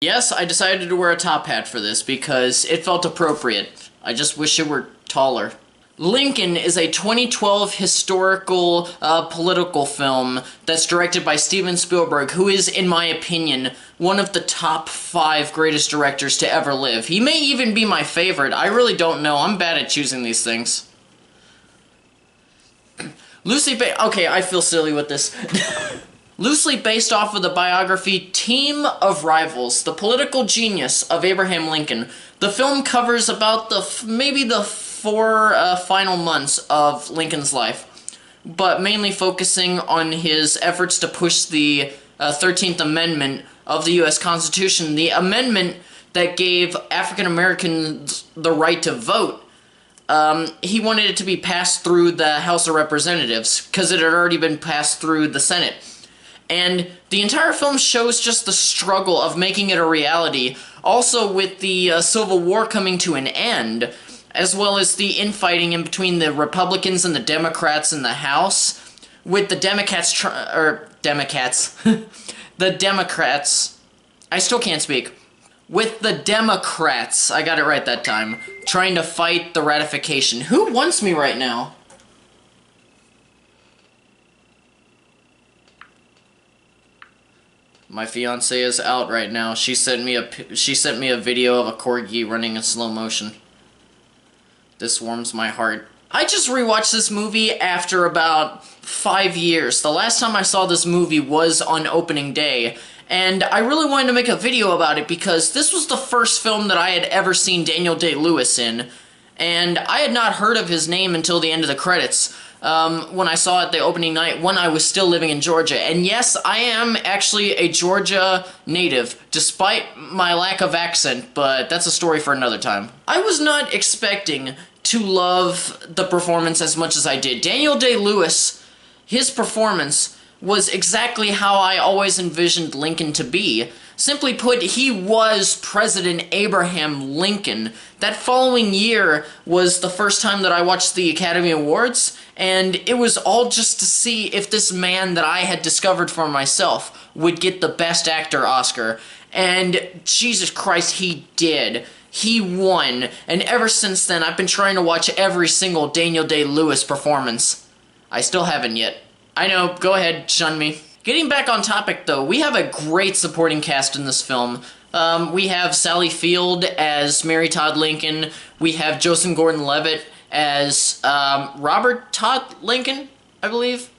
Yes, I decided to wear a top hat for this because it felt appropriate. I just wish it were taller. Lincoln is a 2012 historical political film that's directed by Steven Spielberg, who is, in my opinion, one of the top 5 greatest directors to ever live. He may even be my favorite. I really don't know. I'm bad at choosing these things. Okay, I feel silly with this. Loosely based off of the biography Team of Rivals, the political genius of Abraham Lincoln, the film covers about maybe the 4 final months of Lincoln's life, but mainly focusing on his efforts to push the 13th Amendment of the U.S. Constitution, the amendment that gave African Americans the right to vote. He wanted it to be passed through the House of Representatives, because it had already been passed through the Senate. And the entire film shows just the struggle of making it a reality, also with the Civil War coming to an end, as well as the infighting in between the Republicans and the Democrats in the House, with the Democrats, the Democrats, I still can't speak, with the Democrats, I got it right that time, trying to fight the ratification. Who wants me right now? My fiance is out right now. She sent me a video of a corgi running in slow motion. This warms my heart. I just rewatched this movie after about 5 years. The last time I saw this movie was on opening day, and I really wanted to make a video about it because this was the first film that I had ever seen Daniel Day-Lewis in, and I had not heard of his name until the end of the credits. When I saw it the opening night when I was still living in Georgia. And yes, I am actually a Georgia native, despite my lack of accent, but that's a story for another time. I was not expecting to love the performance as much as I did. Daniel Day-Lewis, his performance was exactly how I always envisioned Lincoln to be. Simply put, he was President Abraham Lincoln. That following year was the first time that I watched the Academy Awards, and it was all just to see if this man that I had discovered for myself would get the Best Actor Oscar. And Jesus Christ, he did. He won, and ever since then I've been trying to watch every single Daniel Day-Lewis performance. I still haven't yet. I know, go ahead, shun me. Getting back on topic, though, we have a great supporting cast in this film. We have Sally Field as Mary Todd Lincoln. We have Joseph Gordon-Levitt as Robert Todd Lincoln, I believe.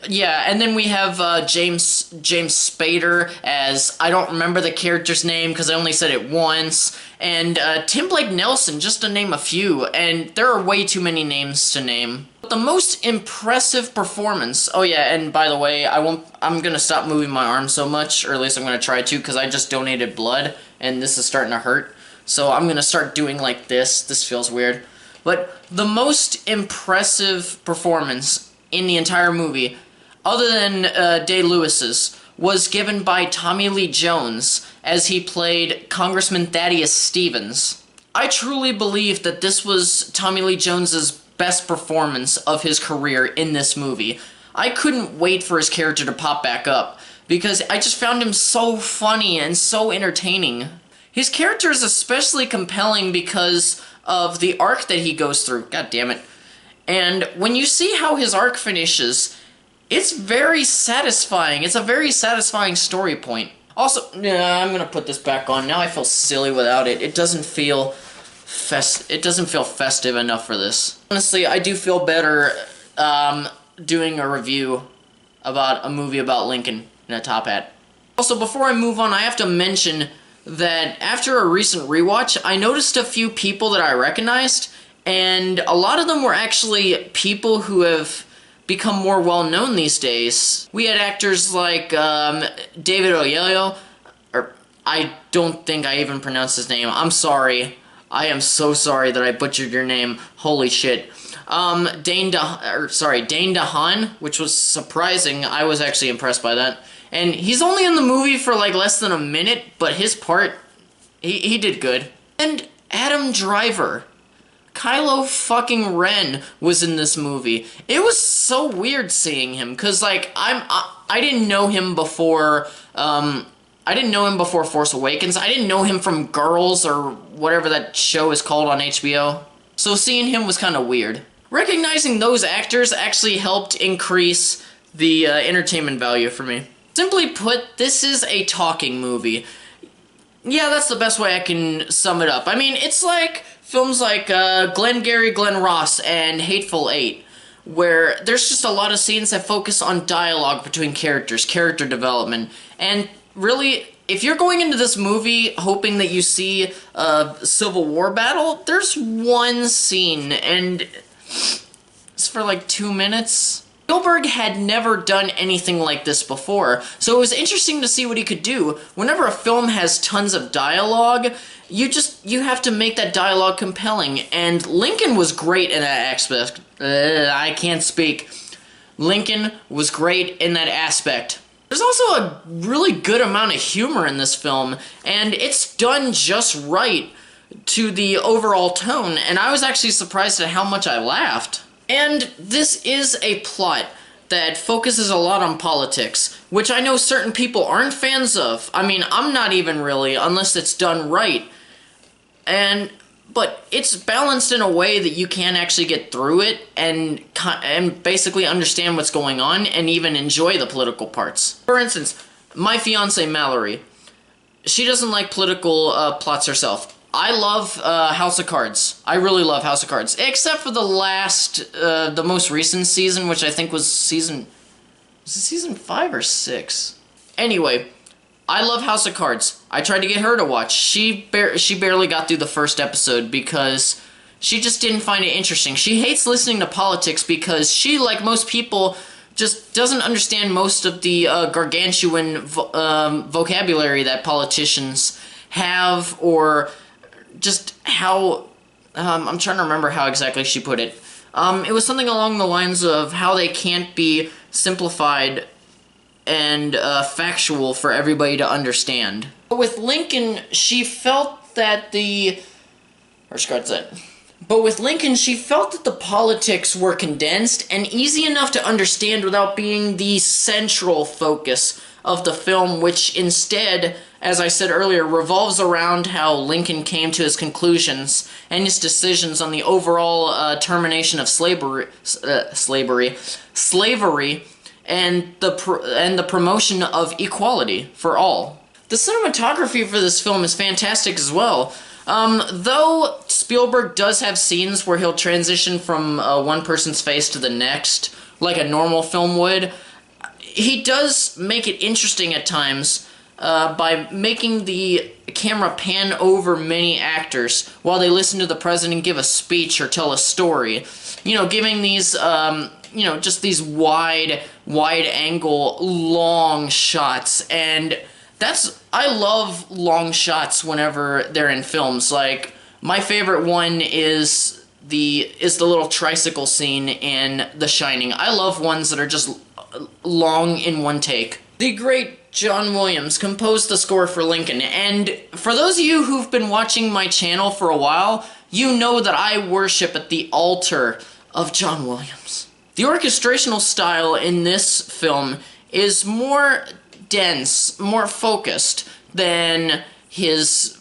Yeah, and then we have James Spader as, I don't remember the character's name because I only said it once, and Tim Blake Nelson, just to name a few, and there are way too many names to name. The most impressive performance, oh yeah, and by the way, I'm gonna stop moving my arm so much, or at least I'm gonna try to, because I just donated blood, and this is starting to hurt, so I'm gonna start doing like this feels weird. But the most impressive performance in the entire movie, other than Day-Lewis's, was given by Tommy Lee Jones as he played Congressman Thaddeus Stevens. I truly believe that this was Tommy Lee Jones's best performance of his career in this movie. I couldn't wait for his character to pop back up, because I just found him so funny and so entertaining. His character is especially compelling because of the arc that he goes through. God damn it. And when you see how his arc finishes, it's very satisfying. It's a very satisfying story point. Also, I'm gonna put this back on. Now I feel silly without it. It doesn't feel festive enough for this. Honestly, I do feel better doing a review about a movie about Lincoln in a top hat. Also, before I move on, I have to mention that after a recent rewatch, I noticed a few people that I recognized, and a lot of them were actually people who have become more well-known these days. We had actors like David Oyelowo, or I don't think I even pronounced his name. I'm sorry. I am so sorry that I butchered your name. Holy shit. Dane DeHaan, which was surprising. I was actually impressed by that. And he's only in the movie for like less than a minute, but his part, he did good. And Adam Driver. Kylo fucking Ren was in this movie. It was so weird seeing him, cause like I didn't know him before I didn't know him before Force Awakens. I didn't know him from Girls or whatever that show is called on HBO. So seeing him was kind of weird. Recognizing those actors actually helped increase the entertainment value for me. Simply put, this is a talking movie. Yeah, that's the best way I can sum it up. I mean, it's like films like Glengarry Glen Ross and Hateful Eight, where there's just a lot of scenes that focus on dialogue between characters, character development, and really, if you're going into this movie hoping that you see a Civil War battle, there's one scene, and it's for like 2 minutes. Spielberg had never done anything like this before, so it was interesting to see what he could do. Whenever a film has tons of dialogue, you have to make that dialogue compelling, and Lincoln was great in that aspect. I can't speak. Lincoln was great in that aspect. There's also a really good amount of humor in this film, and it's done just right to the overall tone, and I was actually surprised at how much I laughed. And this is a plot that focuses a lot on politics, which I know certain people aren't fans of. I mean, I'm not even really, unless it's done right. But it's balanced in a way that you can actually get through it and basically understand what's going on and even enjoy the political parts. For instance, my fiance Mallory, she doesn't like political plots herself. I love House of Cards. I really love House of Cards, except for the most recent season, which I think was season 5 or 6? Anyway, I love House of Cards. I tried to get her to watch. She barely got through the first episode because she just didn't find it interesting. She hates listening to politics because she, like most people, just doesn't understand most of the gargantuan vocabulary that politicians have, or just how, I'm trying to remember how exactly she put it. It was something along the lines of how they can't be simplified and factual for everybody to understand. But with Lincoln, she felt that the politics were condensed and easy enough to understand without being the central focus of the film, which instead, as I said earlier, revolves around how Lincoln came to his conclusions and his decisions on the overall termination of slavery, and the promotion of equality for all. The cinematography for this film is fantastic as well. Though Spielberg does have scenes where he'll transition from one person's face to the next, like a normal film would, he does make it interesting at times by making the camera pan over many actors while they listen to the president give a speech or tell a story. You know, giving these, just these wide angle, long shots, and I love long shots whenever they're in films. Like, my favorite one is the little tricycle scene in The Shining. I love ones that are just long in one take. The great John Williams composed the score for Lincoln, and for those of you who've been watching my channel for a while, you know that I worship at the altar of John Williams. The orchestrational style in this film is more dense, more focused than his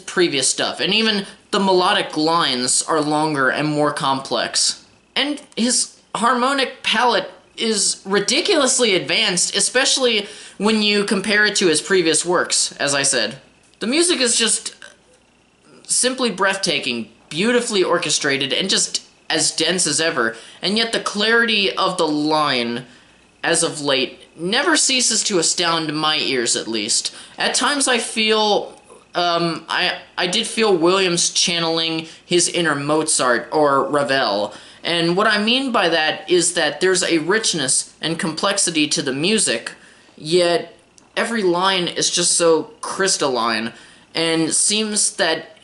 previous stuff, and even the melodic lines are longer and more complex. And his harmonic palette is ridiculously advanced, especially when you compare it to his previous works, as I said. The music is just simply breathtaking, beautifully orchestrated, and just as dense as ever, and yet the clarity of the line, as of late, never ceases to astound my ears, at least. At times I feel, I did feel Williams channeling his inner Mozart or Ravel, and what I mean by that is that there's a richness and complexity to the music, yet every line is just so crystalline, and seems that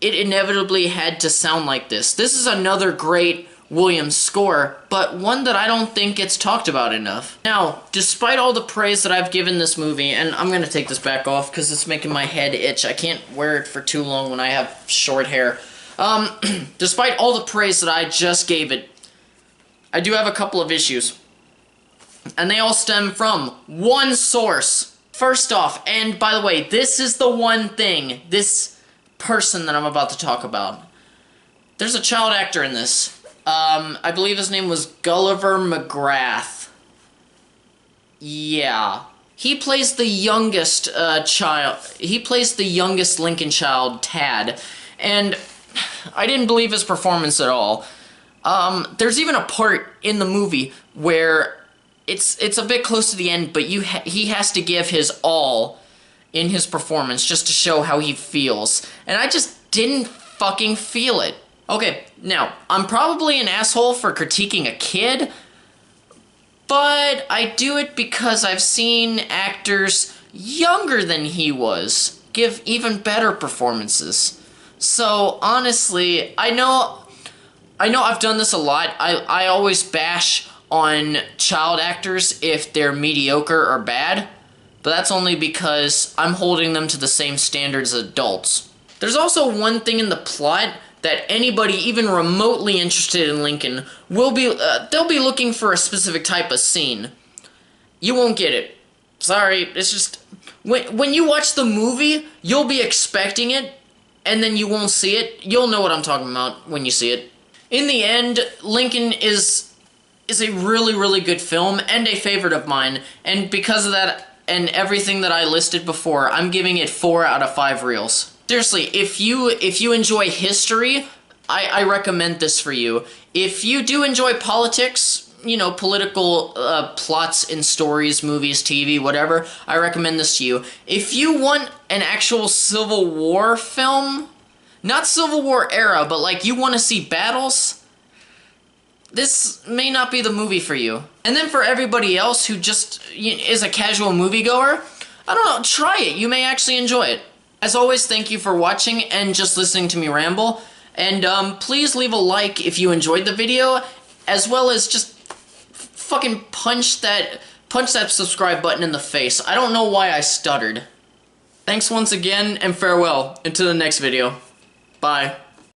it inevitably had to sound like this. This is another great Williams score, but one that I don't think gets talked about enough. Now, despite all the praise that I've given this movie, and I'm gonna take this back off because it's making my head itch. I can't wear it for too long when I have short hair. Despite all the praise that I just gave it, I do have a couple of issues. And they all stem from one source: First off, and by the way, this is the one thing, this person that I'm about to talk about. There's a child actor in this. I believe his name was Gulliver McGrath. Yeah. He plays the youngest child. He plays the youngest Lincoln child, Tad. And I didn't believe his performance at all. There's even a part in the movie where it's a bit close to the end, but he has to give his all in his performance just to show how he feels. And I just didn't fucking feel it. Okay, now, I'm probably an asshole for critiquing a kid, but I do it because I've seen actors younger than he was give even better performances. So, honestly, I know I've done this a lot. I always bash on child actors if they're mediocre or bad, but that's only because I'm holding them to the same standards as adults. There's also one thing in the plot that anybody even remotely interested in Lincoln will be, they'll be looking for a specific type of scene. You won't get it. Sorry, it's just, when you watch the movie, you'll be expecting it, and then you won't see it. You'll know what I'm talking about when you see it. In the end, Lincoln is a really, really good film, and a favorite of mine, and because of that, and everything that I listed before, I'm giving it 4 out of 5 reels. Seriously, if you enjoy history, I recommend this for you. If you do enjoy politics, you know, political plots in stories, movies, TV, whatever, I recommend this to you. If you want an actual Civil War film, not Civil War era, but like you want to see battles, this may not be the movie for you. And then for everybody else who just is a casual moviegoer, I don't know, try it. You may actually enjoy it. As always, thank you for watching and just listening to me ramble. And please leave a like if you enjoyed the video, as well as just fucking punch that subscribe button in the face. I don't know why I stuttered. Thanks once again, and farewell. Until the next video. Bye.